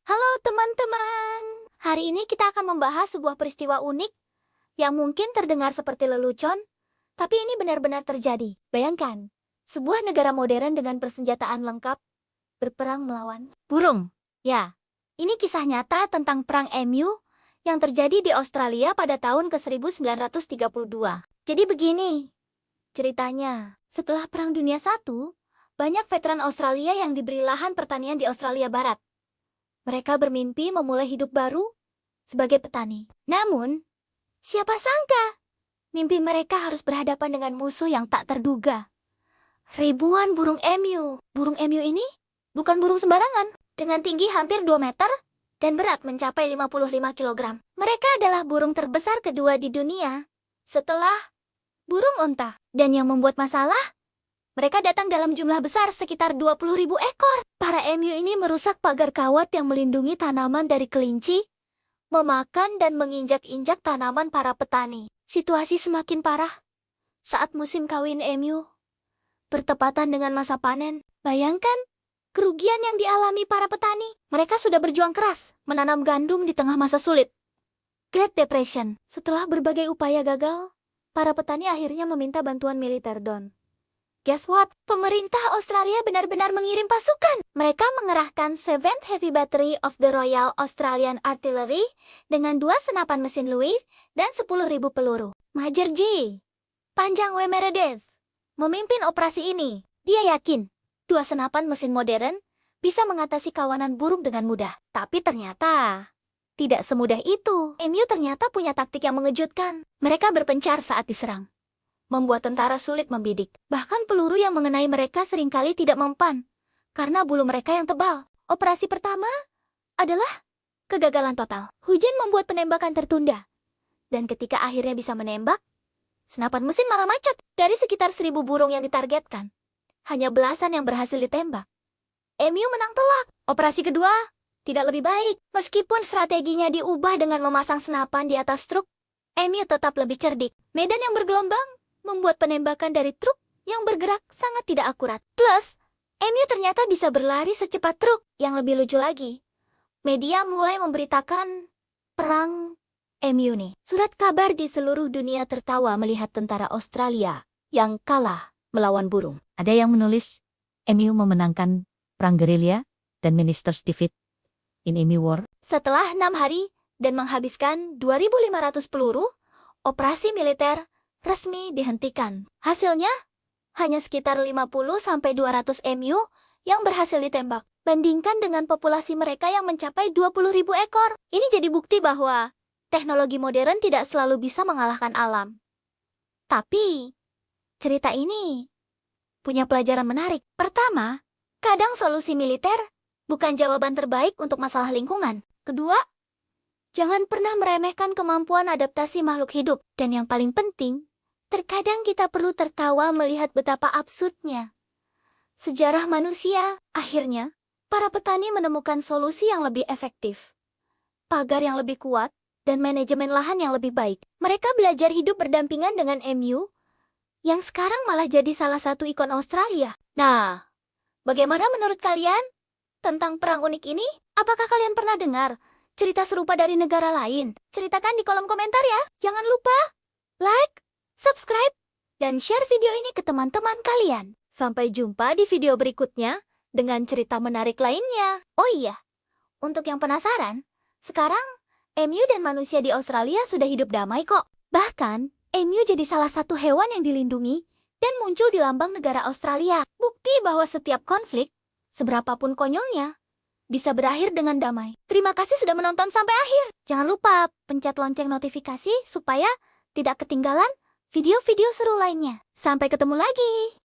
Halo teman-teman, hari ini kita akan membahas sebuah peristiwa unik yang mungkin terdengar seperti lelucon, tapi ini benar-benar terjadi. Bayangkan, sebuah negara modern dengan persenjataan lengkap berperang melawan burung. Ya, ini kisah nyata tentang perang emu yang terjadi di Australia pada tahun ke-1932. Jadi begini ceritanya, setelah Perang Dunia I, banyak veteran Australia yang diberi lahan pertanian di Australia Barat. Mereka bermimpi memulai hidup baru sebagai petani. Namun, siapa sangka mimpi mereka harus berhadapan dengan musuh yang tak terduga. Ribuan burung emu. Burung emu ini bukan burung sembarangan. Dengan tinggi hampir 2 meter dan berat mencapai 55 kilogram. Mereka adalah burung terbesar kedua di dunia setelah burung unta. Dan yang membuat masalah, mereka datang dalam jumlah besar sekitar 20.000 ekor. Para emu ini merusak pagar kawat yang melindungi tanaman dari kelinci, memakan dan menginjak-injak tanaman para petani. Situasi semakin parah saat musim kawin emu bertepatan dengan masa panen. Bayangkan kerugian yang dialami para petani. Mereka sudah berjuang keras menanam gandum di tengah masa sulit, Great Depression. Setelah berbagai upaya gagal, para petani akhirnya meminta bantuan militer. Guess what? Pemerintah Australia benar-benar mengirim pasukan. Mereka mengerahkan 7th Heavy Battery of the Royal Australian Artillery dengan 2 senapan mesin Lewis dan 10.000 peluru. Major G. Panjang W. Meredith memimpin operasi ini. Dia yakin 2 senapan mesin modern bisa mengatasi kawanan burung dengan mudah. Tapi ternyata tidak semudah itu. Emu ternyata punya taktik yang mengejutkan. Mereka berpencar saat diserang, membuat tentara sulit membidik. Bahkan peluru yang mengenai mereka seringkali tidak mempan, karena bulu mereka yang tebal. Operasi pertama adalah kegagalan total. Hujan membuat penembakan tertunda. Dan ketika akhirnya bisa menembak, senapan mesin malah macet. Dari sekitar 1.000 burung yang ditargetkan, hanya belasan yang berhasil ditembak. Emu menang telak. Operasi kedua tidak lebih baik. Meskipun strateginya diubah dengan memasang senapan di atas truk, emu tetap lebih cerdik. Medan yang bergelombang membuat penembakan dari truk yang bergerak sangat tidak akurat. Plus, emu ternyata bisa berlari secepat truk. Yang lebih lucu lagi, media mulai memberitakan perang emu nih. Surat kabar di seluruh dunia tertawa melihat tentara Australia yang kalah melawan burung. Ada yang menulis, emu memenangkan perang gerilya dan ministers defeat in emu war. Setelah 6 hari dan menghabiskan 2.500 peluru, operasi militer resmi dihentikan. Hasilnya, hanya sekitar 50-200 emu yang berhasil ditembak. Bandingkan dengan populasi mereka yang mencapai 20.000 ekor. Ini jadi bukti bahwa teknologi modern tidak selalu bisa mengalahkan alam. Tapi, cerita ini punya pelajaran menarik. Pertama, kadang solusi militer bukan jawaban terbaik untuk masalah lingkungan. Kedua, jangan pernah meremehkan kemampuan adaptasi makhluk hidup. Dan yang paling penting, terkadang kita perlu tertawa melihat betapa absurdnya sejarah manusia. Akhirnya, para petani menemukan solusi yang lebih efektif, pagar yang lebih kuat, dan manajemen lahan yang lebih baik. Mereka belajar hidup berdampingan dengan emu, yang sekarang malah jadi salah satu ikon Australia. Nah, bagaimana menurut kalian tentang perang unik ini? Apakah kalian pernah dengar cerita serupa dari negara lain? Ceritakan di kolom komentar ya. Jangan lupa like, subscribe, dan share video ini ke teman-teman kalian. Sampai jumpa di video berikutnya dengan cerita menarik lainnya. Oh iya, untuk yang penasaran, sekarang emu dan manusia di Australia sudah hidup damai kok. Bahkan, emu jadi salah satu hewan yang dilindungi dan muncul di lambang negara Australia. Bukti bahwa setiap konflik, seberapapun konyolnya, bisa berakhir dengan damai. Terima kasih sudah menonton sampai akhir. Jangan lupa pencet lonceng notifikasi supaya tidak ketinggalan video-video seru lainnya. Sampai ketemu lagi.